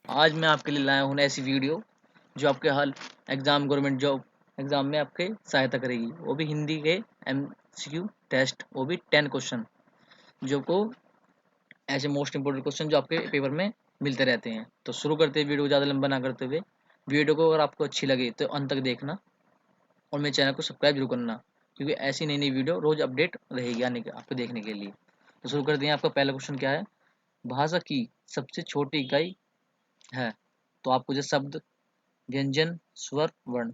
आज मैं आपके लिए लाया हूँ ऐसी वीडियो जो आपके हल एग्ज़ाम गवर्नमेंट जॉब एग्ज़ाम में आपके सहायता करेगी, वो भी हिंदी के एमसीक्यू टेस्ट, वो भी 10 क्वेश्चन जो को ऐसे मोस्ट इंपोर्टेंट क्वेश्चन जो आपके पेपर में मिलते रहते हैं। तो शुरू करते हैं वीडियो को ज़्यादा लंबा ना करते हुए। वीडियो को अगर आपको अच्छी लगे तो अंत तक देखना और मेरे चैनल को सब्सक्राइब जरूर करना, क्योंकि ऐसी नई नई वीडियो रोज़ अपडेट रहेगी आने के आपको देखने के लिए। तो शुरू करते हैं। आपका पहला क्वेश्चन क्या है? भाषा की सबसे छोटी इकाई है। तो आपको जो शब्द, व्यंजन, स्वर, वर्ण,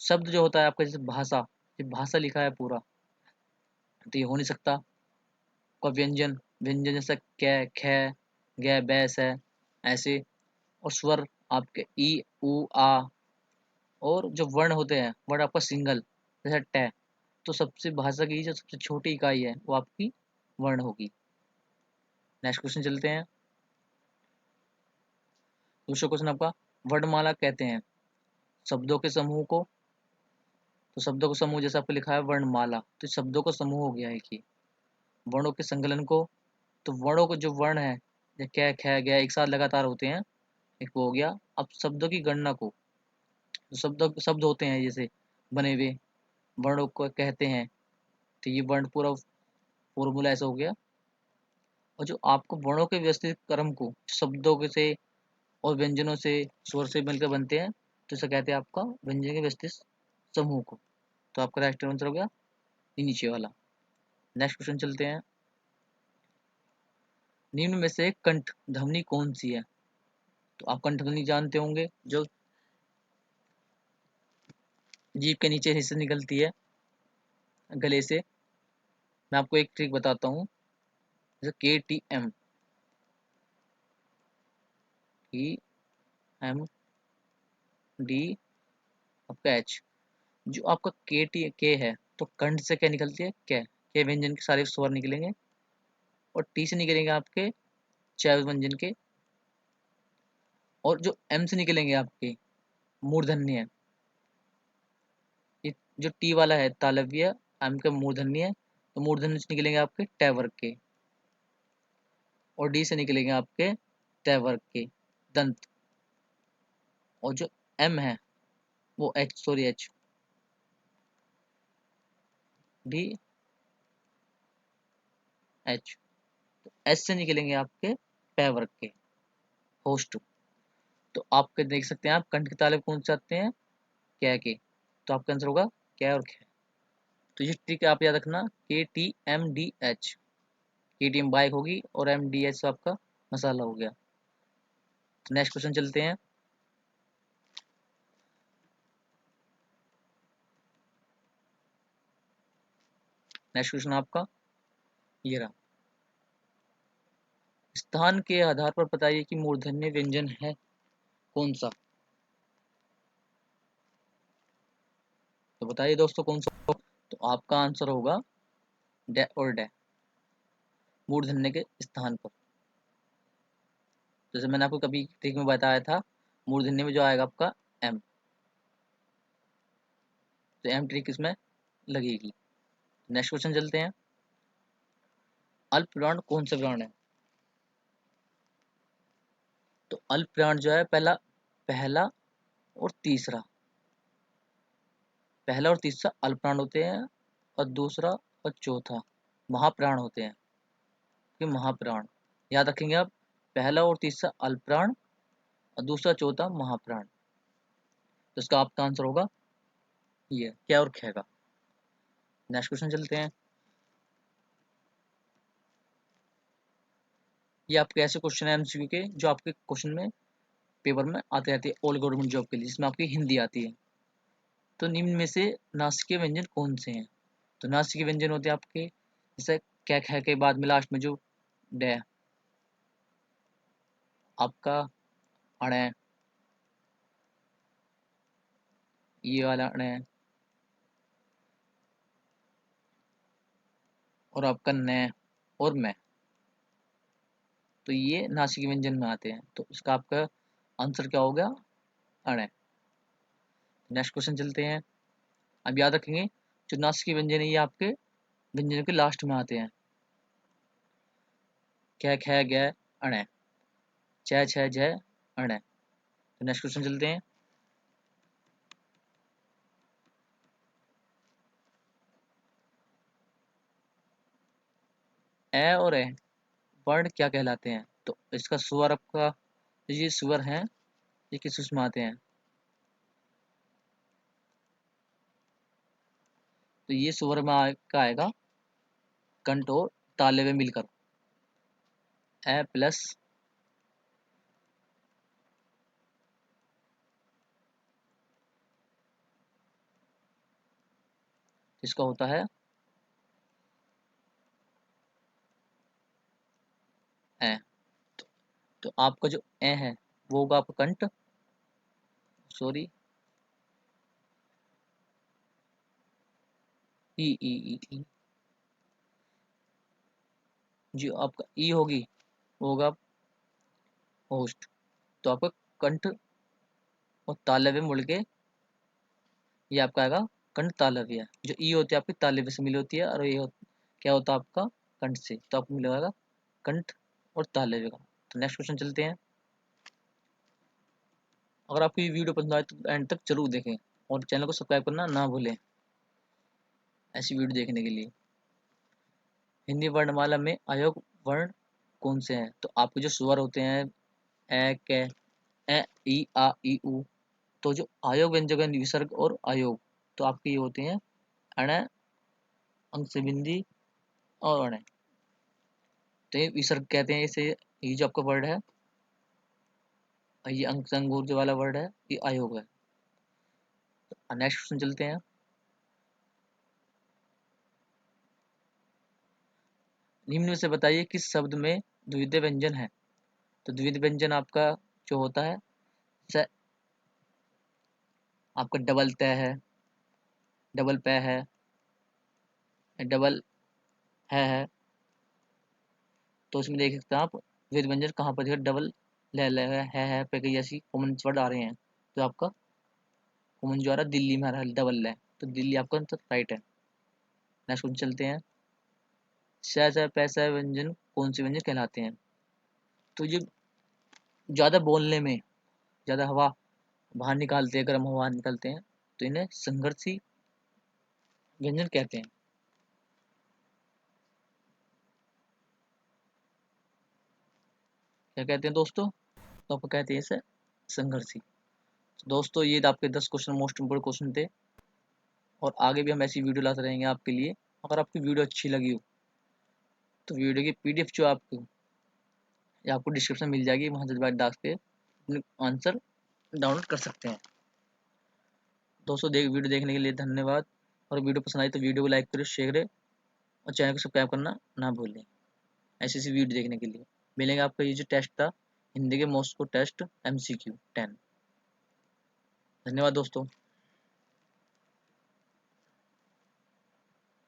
शब्द जो होता है आपका, जैसे भाषा, ये भाषा लिखा है पूरा तो ये हो नहीं सकता। का व्यंजन, व्यंजन जैसा कै, ख, ग, बै, से ऐसे। और स्वर आपके ई, उ, आ। और जो वर्ण होते हैं, वर्ण आपका सिंगल जैसा ट। तो सबसे भाषा की जो सबसे छोटी इकाई है वो आपकी वर्ण होगी। नेक्स्ट क्वेश्चन चलते हैं। दूसरा क्वेश्चन आपका, वर्णमाला कहते हैं शब्दों के समूह को। तो शब्दों का समूह जैसे आपको लिखा है वर्णमाला, तो शब्दों का समूह हो गया है कि वर्णों के संकलन को। तो वर्णों को जो वर्ण है, जैसे कै, ख, ग एक साथ लगातार होते हैं, एक वो हो गया। अब शब्दों की गणना को, जो शब्द होते हैं जैसे बने हुए, वर्णों को कहते हैं। तो ये वर्ण पूरा फॉर्मूला ऐसा हो गया। और जो आपको वर्णों के व्यवस्थित क्रम को शब्दों के से और व्यंजनों से, स्वर से मिलकर बनते हैं, तो इसे कहते हैं आपका व्यंजन के व्यवस्थित समूह को। तो आपका राइट आंसर हो गया ये नीचे वाला। नेक्स्ट क्वेश्चन चलते हैं। निम्न में से कंठ ध्वनि कौन सी है? तो आप कंठ ध्वनि जानते होंगे, जो जीभ के नीचे हिस्से निकलती है गले से। मैं आपको एक ट्रिक बताता हूँ, जैसे KTM, EMD आपका H। जो आपका के है, तो कंठ से क्या निकलती है? के व्यंजन के सारे स्वर निकलेंगे। और टी से निकलेंगे आपके च व्यंजन के। और जो एम से निकलेंगे आपके मूर्धन्य है। ये जो टी वाला है तालव्य, एम का मूर्धन्य है, तो मूर्धन्य से निकलेंगे आपके ट वर्ग के। और डी से निकलेंगे आपके ट वर्ग के दंत। और जो एम है वो एच डी एच। तो एस से निकलेंगे आपके प वर्ग के होस्ट। तो आपके देख सकते हैं, आप कंठ के तालव्य कौन से आते हैं? क्या के। तो आपका आंसर होगा क्या और ख। तो ये ट्रिक आप याद रखना, KTMDH। KTM बाइक होगी और MDH आपका मसाला हो गया। नेक्स्ट क्वेश्चन चलते हैं। नेक्स्ट क्वेश्चन आपका ये रहा। स्थान के आधार पर बताइए कि मूर्धन्य व्यंजन है कौन सा? तो बताइए दोस्तों कौन सा? तो आपका आंसर होगा डे और डे, मूर्धन्य के स्थान पर। जैसे मैंने आपको कभी ट्रिक में बताया था, मूर्धन्य में जो आएगा आपका एम, तो एम ट्रिक इसमें लगेगी। नेक्स्ट क्वेश्चन चलते हैं। अल्प प्राण कौन सा प्राण है? तो अल्प प्राण जो है, पहला और तीसरा, पहला और तीसरा अल्प प्राण होते हैं। और दूसरा और चौथा महाप्राण होते हैं। कि महाप्राण याद रखेंगे आप, पहला और तीसरा अल्प प्राण और दूसरा चौथा महाप्राण। तो इसका आपका आंसर होगा ये क्या और खेगा। नेक्स्ट क्वेश्चन चलते हैं। ये आपके ऐसे क्वेश्चन है एमसीक्यू के, जो आपके क्वेश्चन में पेपर में आते रहते हैं ऑल गवर्नमेंट जॉब के लिए, जिसमें आपकी हिंदी आती है। तो निम्न में से नासिकीय व्यंजन कौन से हैं? तो नासिकीय व्यंजन होते हैं आपके, जैसे कै ख के बाद में लास्ट में जो डे, आपका अणे, ये वाला अणे, और आपका न और मैं। तो ये नासिक व्यंजन में आते हैं, तो इसका आपका आंसर क्या होगा? अणे। नेक्स्ट क्वेश्चन चलते हैं। अब याद रखेंगे, जो नासिक व्यंजन है ये आपके व्यंजनों के लास्ट में आते हैं। कै ख ग अणे, छ छ झ अणे। तो नेक्स्ट क्वेश्चन चलते हैं। ए और ए वर्ण क्या कहलाते हैं? तो इसका स्वर आपका, ये स्वर हैं, ये किस उसमें आते हैं? तो ये स्वर में का आएगा कंठ और ताले में मिलकर, ए प्लस इसका होता है ए। तो आपका जो ए है वो होगा आपका कंठ, सॉरी, ई ई ई ई, जो आपका ई होगी वो होगा होस्ट। तो आपका कंठ और तालव्य मुड़ के ये आपका आएगा कंठ तालव्य। जो ई होती है आपकी तालव्य से मिली होती है, और ये क्या होता है आपका कंठ से, तो आपको मिलेगा कंठ और तालव्य का। तो नेक्स्ट क्वेश्चन चलते हैं। अगर आपको ये वीडियो पसंद आए तो एंड तक जरूर देखें और चैनल को सब्सक्राइब करना ना भूलें ऐसी वीडियो देखने के लिए। हिंदी वर्णमाला में अयोग वर्ण कौन से हैं? तो आपके जो स्वर होते हैं ए के, ए ई आ ई उ, तो जो आयोग व्यंजक है विसर्ग और आयोग, तो आपके ये होते हैं अण, अंग से बिंदी और अण। तो ये विसर्ग कहते हैं इसे, ये जो आपका वर्ड है, ये अंग संग ऊर्ज वाला वर्ड है, ये आयोग है। नेक्स्ट क्वेश्चन चलते हैं। निम्न में से बताइए किस शब्द में द्वितीय व्यंजन है? तो द्वितीय व्यंजन आपका जो होता है स, आपका डबल तय है, डबल पै है, डबल है। तो इसमें देख सकते हैं आप द्वितीय व्यंजन कहाँ पर डबल ले है पे कई ऐसी कॉमन वर्ड आ रहे हैं। तो आपका कॉमन जो आ रहा है दिल्ली में आ रहा है डबल ले, तो दिल्ली आपका राइट है। नेक्स्ट क्वेश्चन चलते हैं। श पैसा व्यंजन कौन से व्यंजन कहलाते हैं? तो ये ज्यादा बोलने में, ज्यादा हवा बाहर निकालते हैं, गर्म हवा निकालते हैं, तो इन्हें संघर्षी व्यंजन कहते हैं। क्या कहते हैं दोस्तों? तो आपको कहते हैं इसे संघर्षी। तो दोस्तों ये आपके 10 क्वेश्चन मोस्ट इंपोर्टेंट क्वेश्चन थे, और आगे भी हम ऐसी वीडियो लाते रहेंगे आपके लिए। अगर आपकी वीडियो अच्छी लगी हो तो वीडियो की पीडीएफ जो आपको, या आपको डिस्क्रिप्शन मिल जाएगी, वहाँ से बात डाल के अपने आंसर डाउनलोड कर सकते हैं। दोस्तों वीडियो देखने के लिए धन्यवाद, और वीडियो पसंद आई तो वीडियो को लाइक करें, शेयर करें, और चैनल को सब्सक्राइब करना ना भूलें ऐसी ऐसी वीडियो देखने के लिए। मिलेंगे आपका ये जो टेस्ट था हिंदी के मॉस्को टेस्ट MCQ 10। धन्यवाद दोस्तों।